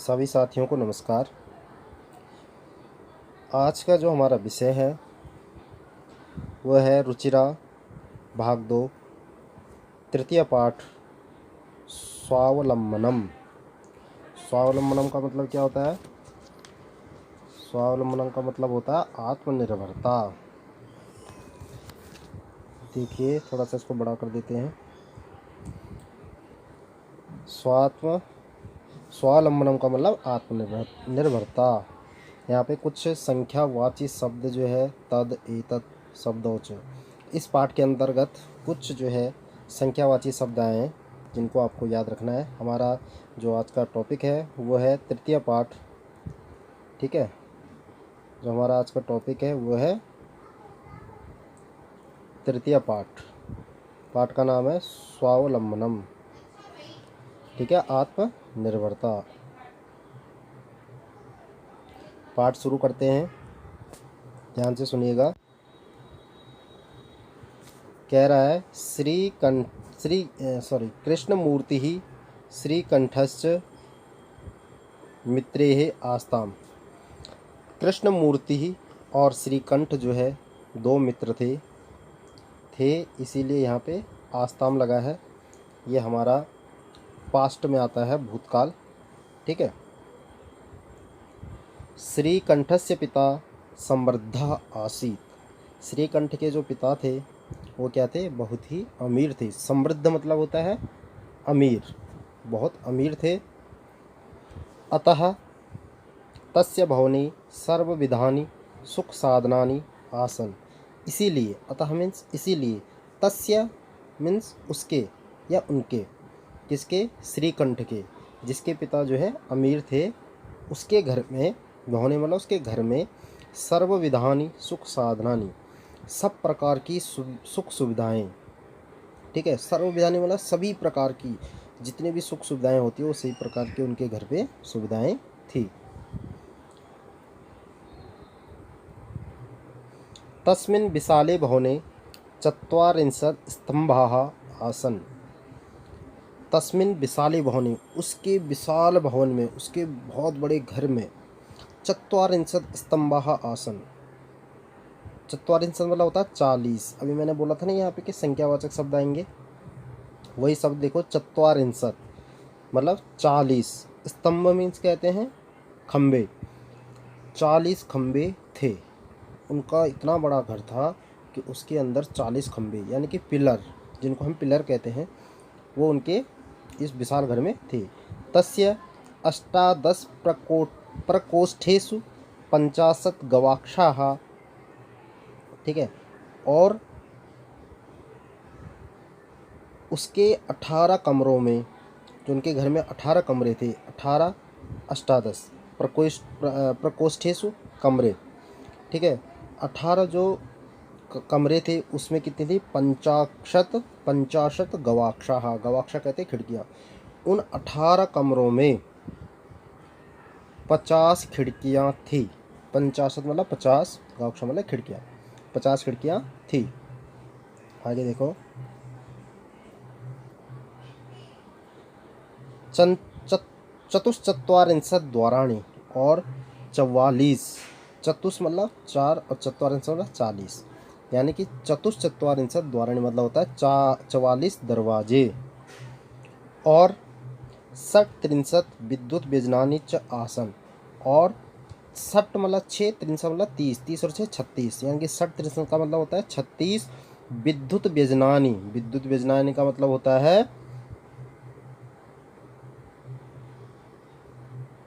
सभी साथियों को नमस्कार। आज का जो हमारा विषय है वह है रुचिरा भाग 2 तृतीय पाठ स्वावलंबनम। स्वावलंबनम का मतलब क्या होता है? स्वावलंबनम का मतलब होता है आत्मनिर्भरता। देखिए, थोड़ा सा इसको बड़ा कर देते हैं। स्वावलंबनम का मतलब आत्मनिर्भरता। यहाँ पे कुछ संख्यावाची शब्द जो है तद एतत् शब्दों इस पाठ के अंतर्गत कुछ जो है संख्यावाची शब्द आए हैं जिनको आपको याद रखना है। हमारा जो आज का टॉपिक है वो है तृतीय पाठ। ठीक है, जो हमारा आज का टॉपिक है वो है तृतीय पाठ। पाठ का नाम है स्वावलंबनम। ठीक है, आत्मनिर्भरता। पाठ शुरू करते हैं, ध्यान से सुनिएगा। कह रहा है कृष्णमूर्ति ही श्रीकंठश्च मित्रेः आस्ताम। कृष्णमूर्ति और श्रीकंठ जो है दो मित्र थे, इसीलिए यहाँ पे आस्ताम लगा है। ये हमारा पास्ट में आता है, भूतकाल। ठीक है। श्रीकंठस्य पिता समृद्ध आसीत्। श्रीकंठ के जो पिता थे वो क्या थे? बहुत ही अमीर थे। समृद्ध मतलब होता है अमीर, बहुत अमीर थे। अतः तस्य भवने सर्वविधानि सुख साधनानि आसन। इसीलिए, अतः मीन्स इसीलिए, तस्य मीन्स उसके या उनके, किसके? श्रीकंठ के, जिसके पिता जो है अमीर थे, उसके घर में, भवने मतलब उसके घर में, सर्वविधानि सुख साधनानि, सब प्रकार की सुख सुविधाएं। ठीक है, सर्वविधानि मतलब सभी प्रकार की जितनी भी सुख सुविधाएं होती है वो सभी प्रकार की उनके घर पे सुविधाएं थी। तस्मिन् विशाले भवने चत्वारिंशत् स्तंभाः आसन्। तस्मिन् विशाले भवने, उसके विशाल भवन में, उसके बहुत बड़े घर में, चत्वारिंशत् स्तंभाः आसन्। चत्वारिंशत् मतलब होता है 40। अभी मैंने बोला था ना यहाँ पे कि संख्यावाचक शब्द आएंगे, वही शब्द देखो। चत्वारिंशत् मतलब 40। स्तंभ मीन्स कहते हैं खम्बे। 40 खम्बे थे। उनका इतना बड़ा घर था कि उसके अंदर 40 खम्बे यानी कि पिलर, जिनको हम पिलर कहते हैं, वो उनके इस विशाल घर में थे। तस्य अष्टादश प्रकोष्ठेषु 50 गवाक्षाः। ठीक है, और उसके 18 कमरों में, जो उनके घर में 18 कमरे थे, 18 अष्टादश प्रकोष्ठेषु कमरे। ठीक है, 18 जो कमरे थे उसमें कितनी थी? 50 गवाक्षाः। गवाक्षा कहते हैं खिड़कियाँ। उन 18 कमरों में 50 खिड़कियाँ थी। 50 मतलब 50, गवाक्षा मतलब खिड़कियाँ, 50 खिड़कियाँ थी। आगे देखो, चतुश्चत्वारिंशत् द्वाराणि, और 44। चतुष मतलब 4 और चत्वारिंशत् मतलब 40, यानी कि चतुश्चत्वारिंशत् द्वाराणि मतलब होता है 44 दरवाजे। और 37 विद्युत व्यजनानि च आसन। और 60 मतलब 6, 63 मतलब 30, 30 और 6 36, यानी कि 60 का मतलब होता है 36 विद्युत व्यजनानि। विद्युत व्यजनानि का मतलब होता है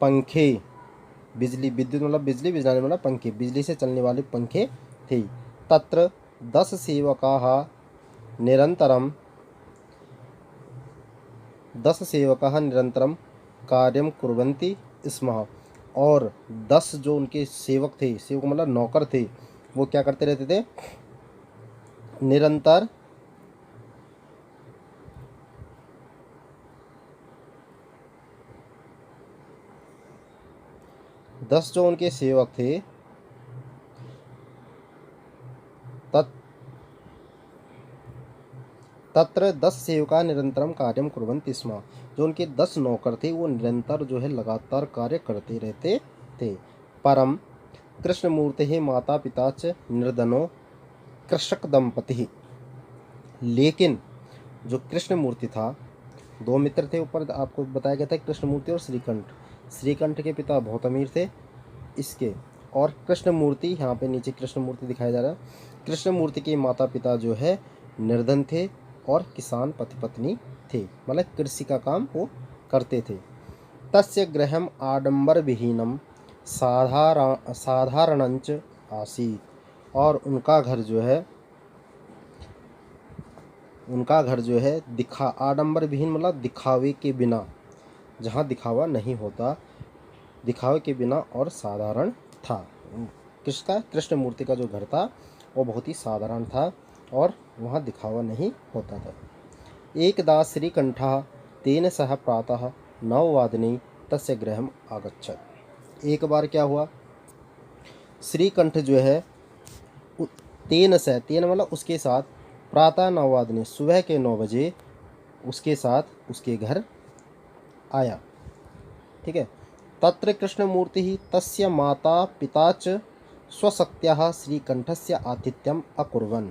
पंखे। बिजली, विद्युत मतलब बिजली, व्यजनानि मतलब पंखे, बिजली से चलने वाले पंखे थे। तत्र 10 सेवकाः निरंतरम कार्यं कुर्वन्ति स्म। और 10 जो उनके सेवक थे, सेवक मतलब नौकर थे, वो क्या करते रहते थे? निरंतर 10 जो उनके सेवक थे, तत्र 10 सेवका निरंतरम कार्यं कुर्वन्ति स्म। जो उनके 10 नौकर थे वो निरंतर जो है लगातार कार्य करते रहते थे। परम कृष्णमूर्ति माता पिता च निर्धनो कृषक दंपति। लेकिन जो कृष्णमूर्ति था, दो मित्र थे, ऊपर आपको बताया गया था कृष्णमूर्ति और श्रीकंठ। श्रीकंठ के पिता बहुत अमीर थे इसके, और कृष्णमूर्ति, यहाँ पे नीचे कृष्णमूर्ति दिखाया जा रहा है, कृष्णमूर्ति के माता पिता जो है निर्धन थे और किसान पति पत्नी थे, मतलब कृषि का काम वो करते थे। तस्य गृहम आडंबर विहीनम साधारणंच आसीत। और उनका घर जो है आडंबर विहीन मतलब दिखावे के बिना, जहाँ दिखावा नहीं होता, दिखावे के बिना और साधारण था। कृष्णमूर्ति का जो घर था वो बहुत ही साधारण था और वहाँ दिखावा नहीं होता था। एकदा श्रीकंठः तेन सह प्रातः 9 तस्य गृहम आगच्छत्। एक बार क्या हुआ, श्रीकंठ जो है तेन मतलब उसके साथ, प्रातः 9 सुबह के 9 बजे उसके साथ उसके घर आया। ठीक है। तत्र कृष्णमूर्ति तस्य माता पिता च स्वशक्त्या श्रीकंठस्य आतिथ्यम अकुर्वन्।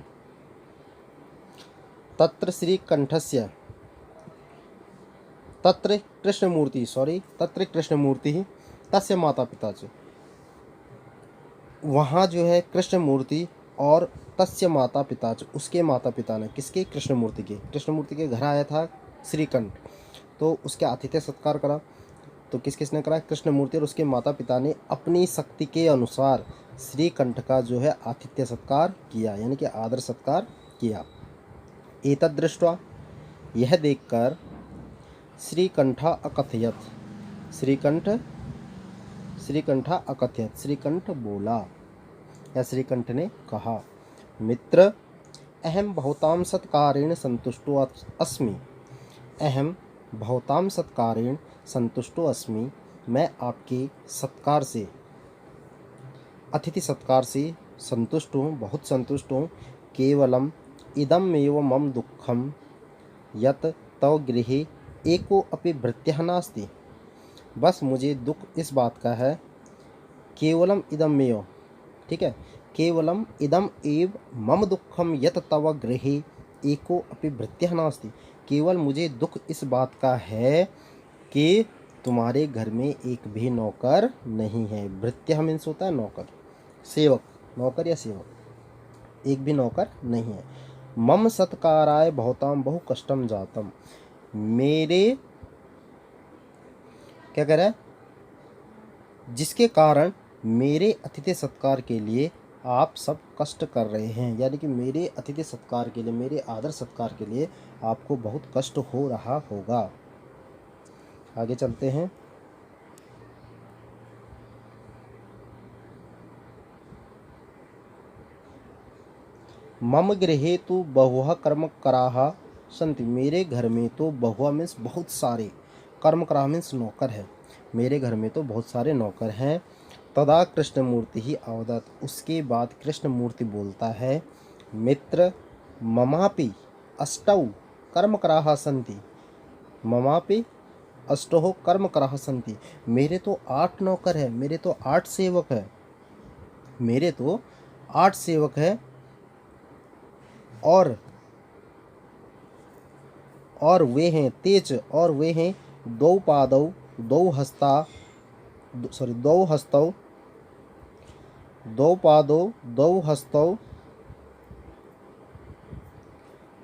तत्र कृष्णमूर्ति तस्य माता पिता च, वहाँ जो है कृष्णमूर्ति और तस्य माता पिता च, उसके माता पिता ने, किसके, कृष्णमूर्ति के घर आया था श्रीकंठ, तो उसके आतिथ्य सत्कार करा। तो किसने करा, कृष्णमूर्ति और उसके माता पिता ने अपनी शक्ति के अनुसार श्रीकंठ का जो है आतिथ्य सत्कार किया, यानी कि आदर सत्कार किया। एतद् दृष्ट्वा, यह देखकर, श्रीकंठ अकथयत, श्रीकंठ बोला या श्रीकंठ ने कहा, मित्र अहम भवतां सत्कारेण संतुष्टो अस्मि, मैं आपके सत्कार से, अतिथि सत्कार से संतुष्ट हूँ, बहुत संतुष्ट हूँ। केवलम इदमेव मम दुःखम यत तव गृहे एको अपि भृत्यः नास्ति। बस मुझे दुख इस बात का है, केवलम इदमेव, ठीक है, केवलम इदम एव मम दुःखम यत तव गृहे एको अपि भृत्यः नास्ति। केवल मुझे दुख इस बात का है कि तुम्हारे घर में एक भी नौकर नहीं है। भृत्य मीन्स होता है नौकर, सेवक, नौकर या सेवक, एक भी नौकर नहीं है। मम सत्काराय भवतां बहु कष्टम जातम, मेरे, क्या कह रहा है, जिसके कारण मेरे अतिथि सत्कार के लिए आप सब कष्ट कर रहे हैं, यानी कि मेरे अतिथि सत्कार के लिए, मेरे आदर सत्कार के लिए आपको बहुत कष्ट हो रहा होगा। आगे चलते हैं। मम गृहे तो बहुहा कर्मकराः सन्ति, मेरे घर में तो बहुआ मीन्स बहुत सारे, कर्मकराः मीन्स नौकर है, मेरे घर में तो बहुत सारे नौकर हैं। तदा कृष्णमूर्ति ही अवदत्, उसके बाद कृष्णमूर्ति बोलता है, मित्र ममापि अष्टौ कर्मकराः सन्ति, ममापि अष्टौ कर्मकराः सन्ति, मेरे तो 8 नौकर है, मेरे तो 8 सेवक है, मेरे तो 8 सेवक है, और वे हैं तेज, और वे हैं दो पादौ दो हस्तौ दो पादौ दो हस्तौ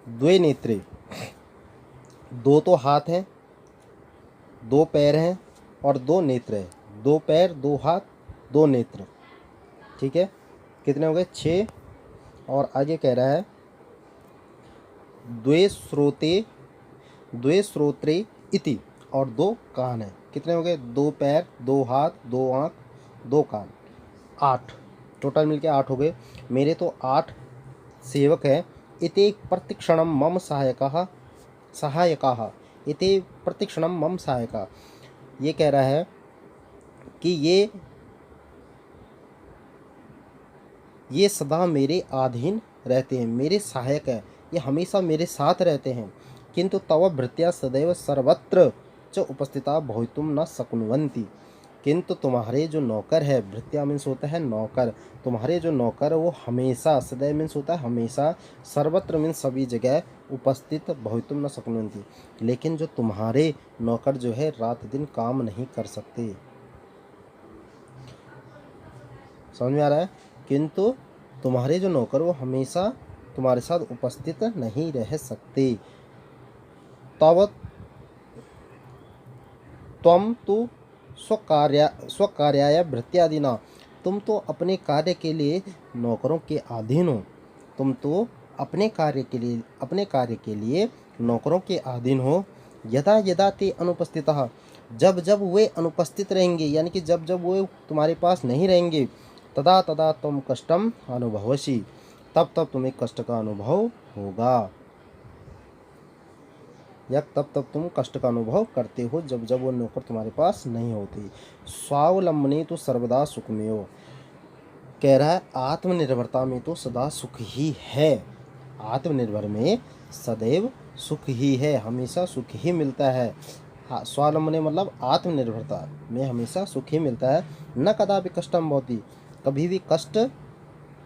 द्वे नेत्रे, दो तो हाथ हैं, दो पैर हैं और 2 नेत्र हैं, 2 पैर 2 हाथ 2 नेत्र। ठीक है, कितने हो गए, 6। और आगे कह रहा है द्वे श्रोत्रे इति, और 2 कान है, कितने हो गए, 2 पैर 2 हाथ 2 आँख 2 कान, 8, टोटल मिलके 8 हो गए। मेरे तो 8 सेवक हैं। इति प्रतिक्षणम मम सहायकाः, इति प्रतिक्षणम मम सहायका, ये कह रहा है कि ये सदा मेरे अधीन रहते हैं, मेरे सहायक हैं, ये हमेशा मेरे साथ रहते हैं। किंतु तव भृत्या सदैव सर्वत्र च उपस्थिता भवितुम न शक्नुवन्ति। किंतु तुम्हारे जो नौकर है, भृत्या मीन्स होता है नौकर, तुम्हारे जो नौकर वो हमेशा, सदैव मीन्स होता है हमेशा, सर्वत्र मीन्स सभी जगह, उपस्थित भवितुम न शक्नुवन्ति, लेकिन जो तुम्हारे नौकर जो है रात दिन काम नहीं कर सकते। समझ में आ रहा है? किंतु तुम्हारे जो नौकर वो हमेशा तुम्हारे साथ उपस्थित नहीं रह सकते। तब त्वं तु स्वकार्याय भृत्यादिना, तुम तो अपने कार्य के लिए नौकरों के अधीन हो। तुम तो अपने कार्य के लिए नौकरों के अधीन हो। यदा यदा ते अनुपस्थितः, जब जब वे अनुपस्थित रहेंगे, यानी कि जब जब वे तुम्हारे पास नहीं रहेंगे, तदा तदा तुम कष्टम अनुभवसि, तब तब तुम्हें कष्ट का अनुभव होगा, या तब तब तुम कष्ट का अनुभव करते हो जब जब वो नौकर तुम्हारे पास नहीं होते। स्वावलंबने तो सर्वदा सुखमेव, कह रहा है आत्मनिर्भरता में तो सदा सुख ही है। आत्मनिर्भर में सदैव सुख ही है, हमेशा सुख ही मिलता है। हाँ, स्वावलंबने मतलब आत्मनिर्भरता में हमेशा सुख ही मिलता है। न कदापि कष्टम भवति, कभी भी कष्ट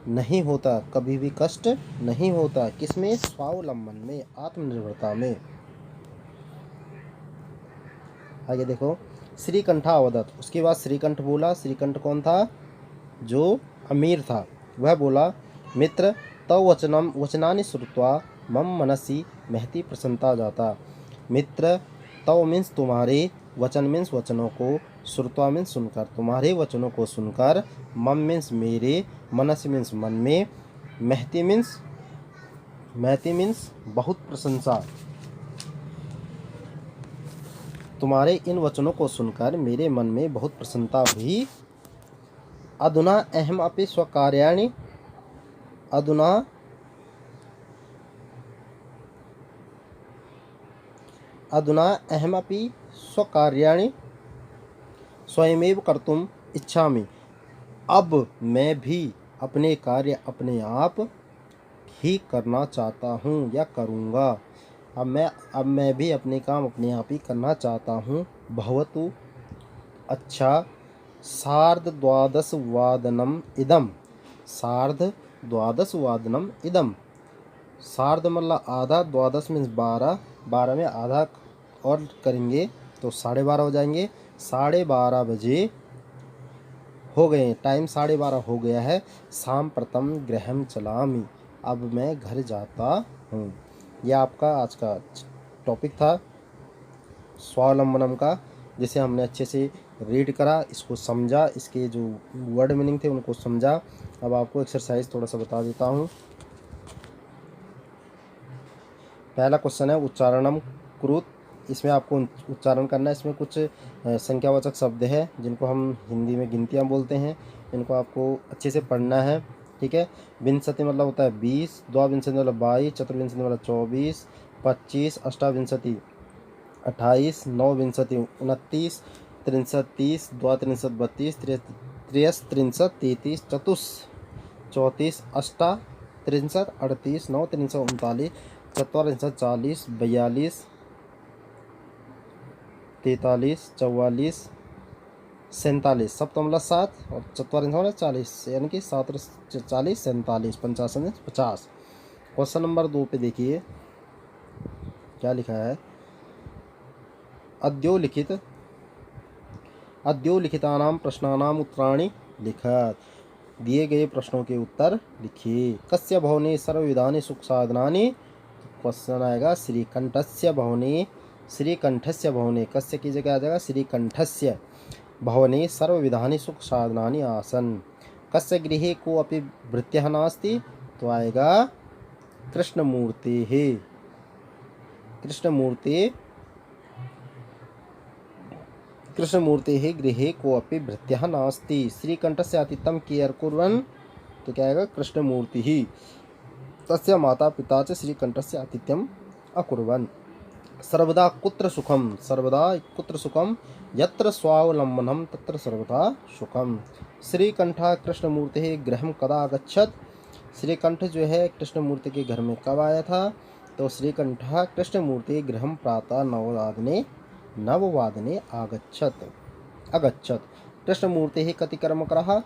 नहीं होता, कभी भी कष्ट नहीं होता। किसमें? स्वावलंबन में, आत्मनिर्भरता में। आगे देखो, श्रीकंठा अवदत, उसके बाद श्रीकंठ बोला। श्रीकंठ कौन था? जो अमीर था, वह बोला, मित्र तव वचनानि श्रुत्वा मम मनसि महती प्रसन्नता जाता। मित्र तव मीन्स तुम्हारे, वचन मीन्स वचनों को, श्रुत्वा मीन्स सुनकर, तुम्हारे वचनों को सुनकर, मम मीन्स मेरे, मनस मीन्स मन में, महती मीन्स बहुत प्रशंसा, तुम्हारे इन वचनों को सुनकर मेरे मन में बहुत प्रसन्नता हुई। अधुना अहम अपि स्वकार्याणि, अधुना अहमपि स्वकार्याणि स्वयमेव कर्तुम इच्छामि, अब मैं भी अपने कार्य अपने आप ही करना चाहता हूँ या करूँगा। अब मैं भी अपने काम अपने आप ही करना चाहता हूँ। भवतु, अच्छा, सार्धद्वादशवादनम इदम, सार्धद्वादशवादनम इदम, सार्ध मतलब आधा, द्वादश मीन्स 12, 12 में आधा और करेंगे तो 12:30 हो जाएंगे। 12:30 बजे हो गए, टाइम 12:30 हो गया है। शाम प्रथम गृहम चलामि, अब मैं घर जाता हूँ। यह आपका आज का टॉपिक था स्वावलंबनम का, जिसे हमने अच्छे से रीड करा, इसको समझा, इसके जो वर्ड मीनिंग थे उनको समझा। अब आपको एक्सरसाइज थोड़ा सा बता देता हूँ। पहला क्वेश्चन है उच्चारणम कुरुत, इसमें आपको उच्चारण करना है। इसमें कुछ संख्यावाचक शब्द है जिनको हम हिंदी में गिनतियाँ बोलते हैं, इनको आपको अच्छे से पढ़ना है, ठीक है। विंशति मतलब होता है 20, द्वाविंशति मतलब 22, चतुर्विंशति मतलब 24, 25, अष्टाविंशति 28, नवविंशति 29, त्रिंशत 30, द्वात्रिंशत 32, त्रयस्त्रिंशत 33, चतुष 34, अष्टा त्रिंशत 38, नौ त्रिंशत 39, चत्वारिंशत 40, 42, 43, 44, 47, सप्तम मतलब 7 और चत्वारिंशत मतलब 40, यानी कि 7 40, 47, 55, 50। क्वेश्चन नंबर 2 पे देखिए क्या लिखा है। अद्योलिखितानां प्रश्नानाम् उत्तराणि लिखत, दिए गए प्रश्नों के उत्तर लिखिए। कस्य भवने सर्वविधानि सुख साधनानि, क्वेश्चन आएगा श्रीकंठस्य भवने, श्रीकंठस्य भवने, कस्य की जगह आ जाएगा श्रीकंठस्य भवने सर्वविधानि सुख साधनानि आसन। कस्य गृहे को अपि भृत्यः नास्ति, तो आएगा कृष्णमूर्तेः, कृष्णमूर्तेः गृहे को अपि भृत्यः नास्ति। श्रीकंठस्य आतिथ्यं केयर कुर्वन्, तो क्या आएगा कृष्णमूर्तिः। तस्य माता पिता च श्रीकंठस्य आतिथ्यम् अकुर्वन्। सर्वदा कुत्र सुखम, यत्र स्वावलंबनम तत्र सर्वदा सुखम। श्रीकंठः कृष्णमूर्तेः गृहं कदा अगच्छत्, श्रीकंठ जो है कृष्णमूर्ति के घर में कब आया था, तो श्रीकंठः कृष्णमूर्ति गृहं प्रातः नववादने नववादने अगच्छत्। कृष्णमूर्तेः कति कर्मकराः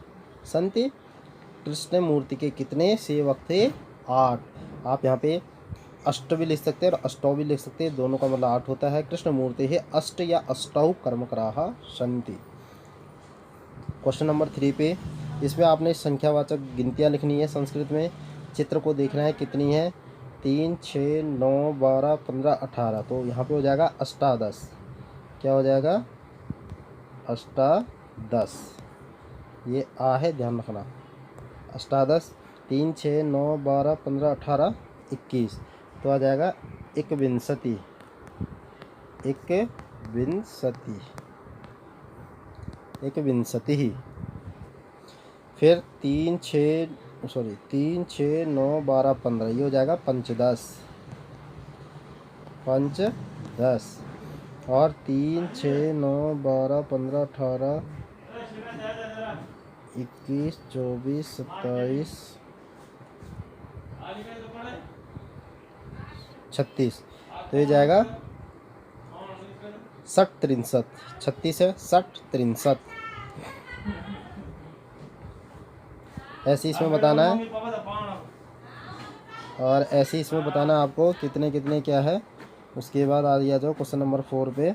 सन्ति? कृष्णमूर्ति के कितने सेवक थे? 8। आप यहाँ पे अष्ट भी लिख सकते हैं और अष्टौ भी लिख सकते हैं, दोनों का मतलब 8 होता है। कृष्णमूर्तेः अष्ट या अष्टौ कर्मकराः सन्ति। क्वेश्चन नंबर 3 पे इसमें आपने संख्यावाचक गिनतियाँ लिखनी है। संस्कृत में चित्र को देखना है कितनी है, 3, 6, 9, 12, 15, 18। तो यहाँ पे हो जाएगा अष्टादश। क्या हो जाएगा? अष्टादश। ये आ है, ध्यान रखना। अष्टादश 3, 6, 9, 12, 15, 18, 21। तो आ जाएगा एकविंशति। एकविंशति। फिर 3, 6 9, 12, 15, ये हो जाएगा पंचदश। और 3, 6, 9, 12, 15, 18, 21, 24, 27, 36। तो ये जाएगा 60, 63। 36 है, 60, 63। ऐसे इसमें बताना है, और ऐसे इसमें बताना आपको कितने कितने क्या है। उसके बाद आ जाओ क्वेश्चन नंबर 4 पे।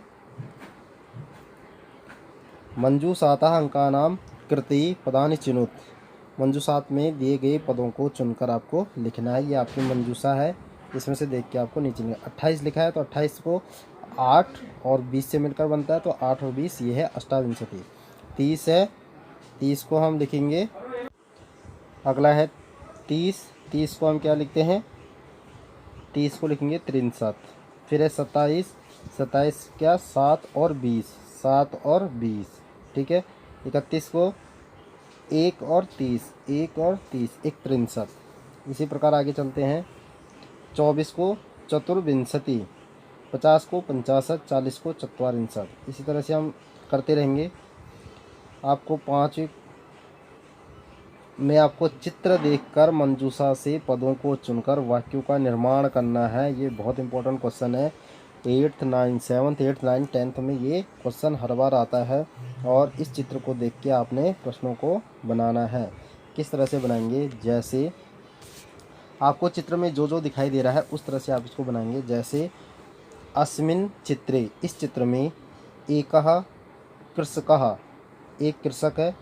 मंजूषातः अंकानां कृति पदानि चिनुत। मंजूषात में दिए गए पदों को चुनकर आपको लिखना है। ये आपकी मंजूषा है, इसमें से देख के आपको नीचे लिखना। 28 लिखा है तो 28 को 8 और 20 से मिलकर बनता है, तो 8 और 20 ये है अष्टाविंशति। 30 है, 30 को हम लिखेंगे, अगला है 30। 30 को हम क्या लिखते हैं? 30 को लिखेंगे 63। फिर है 27। 27 क्या? 7 और 20। 7 और 20, ठीक है। 31 को 1 और 30। 1 और 30, 63। इसी प्रकार आगे चलते हैं। 24 को चतुर्विंशति। 50 को 65। 40 को चत्वारिंशत्। इसी तरह से हम करते रहेंगे। आपको 5 में आपको चित्र देखकर मंजूषा से पदों को चुनकर वाक्यों का निर्माण करना है। ये बहुत इंपॉर्टेंट क्वेश्चन है। 8th 9 7th 8th 9 10th में ये क्वेश्चन हर बार आता है। और इस चित्र को देख के आपने प्रश्नों को बनाना है। किस तरह से बनाएंगे? जैसे आपको चित्र में जो जो दिखाई दे रहा है उस तरह से आप इसको बनाएंगे। जैसे अस्मिन् चित्रे, इस चित्र में एकः कृषकः, एक कृषक है।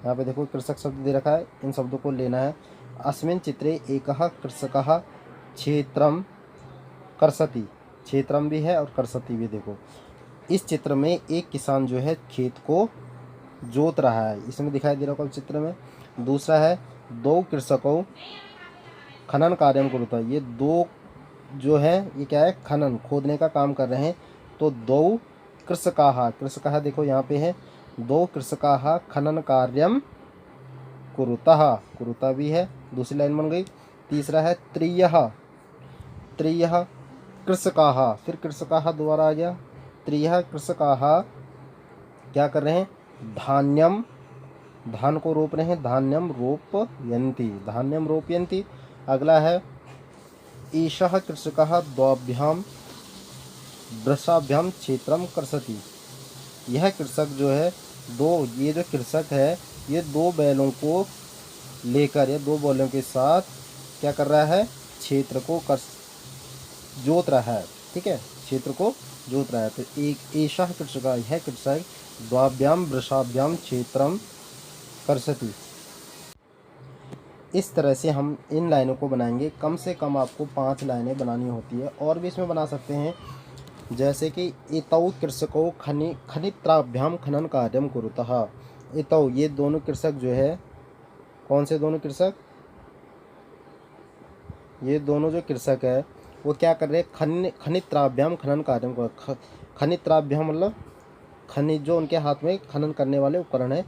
यहाँ पे देखो कृषक शब्द दे रखा है, इन शब्दों को लेना है। अस्मिन् चित्रे एकः कृषकः क्षेत्रम कर्षति। क्षेत्रम भी है और कर्षति भी। देखो इस चित्र में एक किसान जो है खेत को जोत रहा है, इसमें दिखाई दे रहा होगा चित्र में। दूसरा है दो कृषकों खनन कार्यम कुरुता। ये दो जो है ये क्या है? खनन, खोदने का काम कर रहे हैं। तो दो कृषकाः, कृषकाः देखो यहाँ पे है, दो कृषकाः खनन कार्यम कुरुतः, कुरुता भी है, दूसरी लाइन बन गई। तीसरा है त्रियः, त्रियः कृषकाः, फिर कृषकाः दोबारा आ गया। त्रियः कृषकाः क्या कर रहे हैं? धान्यम, धान को रोप रहे हैं। धान्यम रोपयन्ति, धान्यम रोपयन्ति। अगला है ईशः कृषकः द्वाभ्यां वृषाभ्यां क्षेत्रम कर्षति। यह कृषक जो है ये जो कृषक है ये 2 बैलों को लेकर, या 2 बैलों के साथ क्या कर रहा है? क्षेत्र को जोत रहा है, ठीक है, क्षेत्र को जोत रहा है। तो एक एषः कृषकः, यह कृषक द्वाभ्यां वृषाभ्यां क्षेत्रम कर्षति। इस तरह से हम इन लाइनों को बनाएंगे। कम से कम आपको 5 लाइनें बनानी होती है, और भी इसमें बना सकते हैं। जैसे कि इतौ कृषकों खनित्राभ्याम खनन कार्यम कुरुतः। इतौ, ये दोनों कृषक जो है, कौन से दोनों कृषक? ये दोनों जो कृषक है वो क्या कर रहे हैं? खनित्राभ्याम खनन कार्यम को। खनित्राभ्याम मतलब खनिज, जो उनके हाथ में खनन करने वाले उपकरण है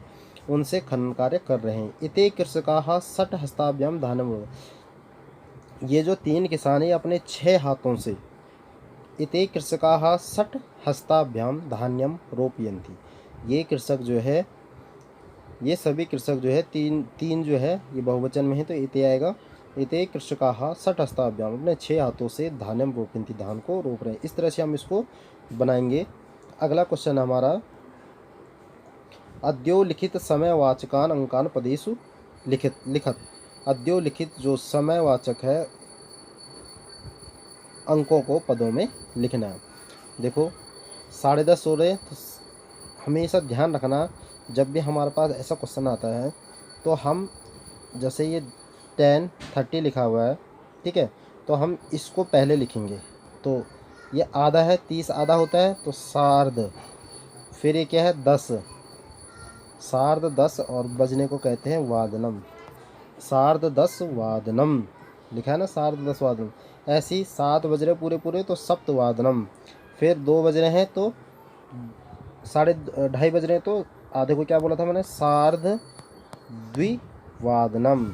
उनसे खनन कार्य कर रहे हैं। इते कृषकाः षट् हस्ताभ्याम धान्यम। ये जो 3 किसान है अपने 6 हाथों से, इते कृषकाः षट् हस्ताभ्याम धान्यम रोपयन्ति। ये कृषक जो है, ये सभी कृषक जो है, तीन जो है ये बहुवचन में है तो इते आएगा। इते कृषकाः षट् हस्ताभ्याम, अपने 6 हाथों से धान्यम रोपयन्ति, धान को रोप रहे हैं। इस तरह से हम इसको बनाएंगे। अगला क्वेश्चन हमारा, अद्योलिखित समयवाचकान अंकान पदेषु लिखत। अद्योलिखित जो समयवाचक है अंकों को पदों में लिखना है। देखो 10:30 हो रहे, तो हमेशा ध्यान रखना जब भी हमारे पास ऐसा क्वेश्चन आता है तो हम, जैसे ये 10:30 लिखा हुआ है, ठीक है, तो हम इसको पहले लिखेंगे। तो ये आधा है, 30 आधा होता है, तो सार्ध, फिर ये क्या है 10, सार्ध 10, और बजने को कहते हैं वादनम। सार्ध 10 वादनम लिखा है ना, सार्ध 10 वादनम। ऐसे ही 7 बज रहे पूरे पूरे तो सप्तवादनम, फिर 2 बज रहे हैं तो 2:30 बज रहे हैं तो आधे को क्या बोला था मैंने, सार्ध द्विवादनम,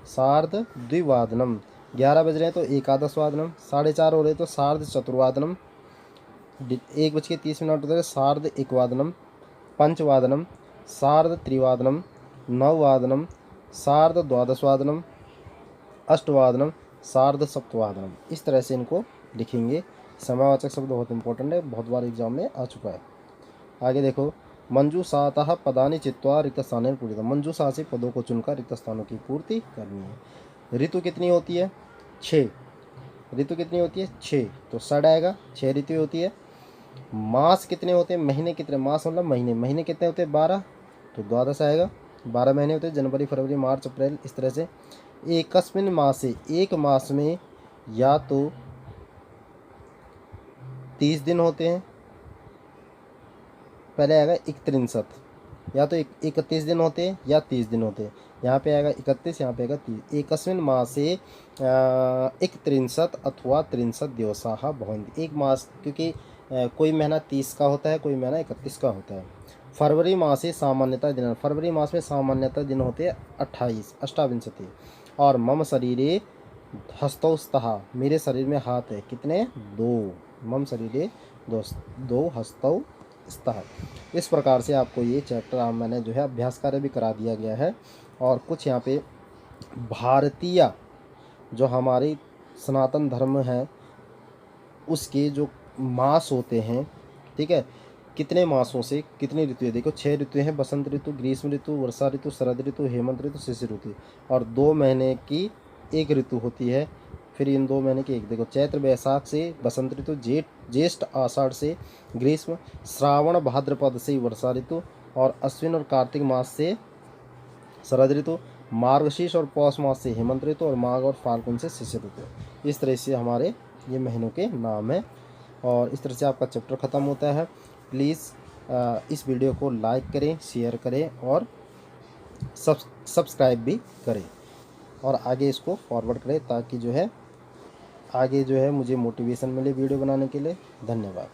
सार्ध द्विवादनम। 11 बज रहे हैं तो एकादशवादनम, 4:30 हो रहे तो सार्ध चतुर्वादनम, 1:30 होते हैं सार्ध एकवादनम, पंचवादनम, सार्ध त्रिवादनम, नववादनम, सार्ध द्वादशवादनम, अष्टवादनम, सार्ध सप्तवादनम। इस तरह से इनको लिखेंगे। समयवाचक शब्द बहुत इंपॉर्टेंट है, बहुत बार एग्जाम में आ चुका है। आगे देखो, मंजूषातः पदानि चित्वा रिक्त स्थानेन पूरित। मंजूषा से पदों को चुनकर रिक्त स्थानों की पूर्ति करनी है। ऋतु कितनी होती है, 6। ऋतु कितनी होती है, 6, तो षड आएगा, 6 ऋतु होती है। मास कितने होते हैं, महीने कितने, मास मतलब महीने, महीने कितने होते हैं 12, तो द्वादश आएगा। 12 महीने होते हैं, जनवरी फरवरी मार्च अप्रैल, इस तरह से। एकस्मिन मासे, एक मास में या तो 30 दिन होते हैं, पहले आएगा 31, या तो 31 दिन होते हैं या 30 दिन होते हैं। यहाँ पे आएगा 31, यहाँ पे आएगा 30। एकस्मिन मासे 31 अथवा 30 दिवसाः भवन्ति। एक मास, क्योंकि कोई महीना 30 का होता है, कोई महीना 31 का होता है। फरवरी मासे सामान्यतः दिन, फरवरी मास में सामान्यतः दिन होते हैं 28 अष्टाविंशति। और मम शरीरे हस्तौ स्तः, मेरे शरीर में हाथ है कितने, 2। मम शरीरे 2 हस्तौ स्तः। इस प्रकार से आपको ये चैप्टर मैंने जो है अभ्यास कार्य भी करा दिया गया है। और कुछ यहाँ पे भारतीय जो हमारी सनातन धर्म है उसके जो मास होते हैं, ठीक है, कितने मासों से कितनी ऋतु है। देखो 6 ऋतु हैं, बसंत ऋतु, ग्रीष्म ऋतु, वर्षा ऋतु, शरद ऋतु, हेमंत ऋतु, शिशिर ऋतु, और 2 महीने की एक ऋतु होती है। फिर इन 2 महीने की एक, देखो चैत्र वैशाख से बसंत ऋतु, ज्येष्ठ आषाढ़ से ग्रीष्म, श्रावण भाद्रपद से वर्षा ऋतु, और अश्विन और कार्तिक मास से शरद ऋतु, मार्गशीर्ष और पौष मास से हेमंत ऋतु, और माघ और फाल्गुन से शिशिर ऋतु। इस तरह से हमारे ये महीनों के नाम हैं। और इस तरह से आपका चैप्टर ख़त्म होता है। प्लीज़ इस वीडियो को लाइक करें, शेयर करें और सब्सक्राइब भी करें, और आगे इसको फॉरवर्ड करें ताकि जो है आगे जो है मुझे मोटिवेशन मिले वीडियो बनाने के लिए। धन्यवाद।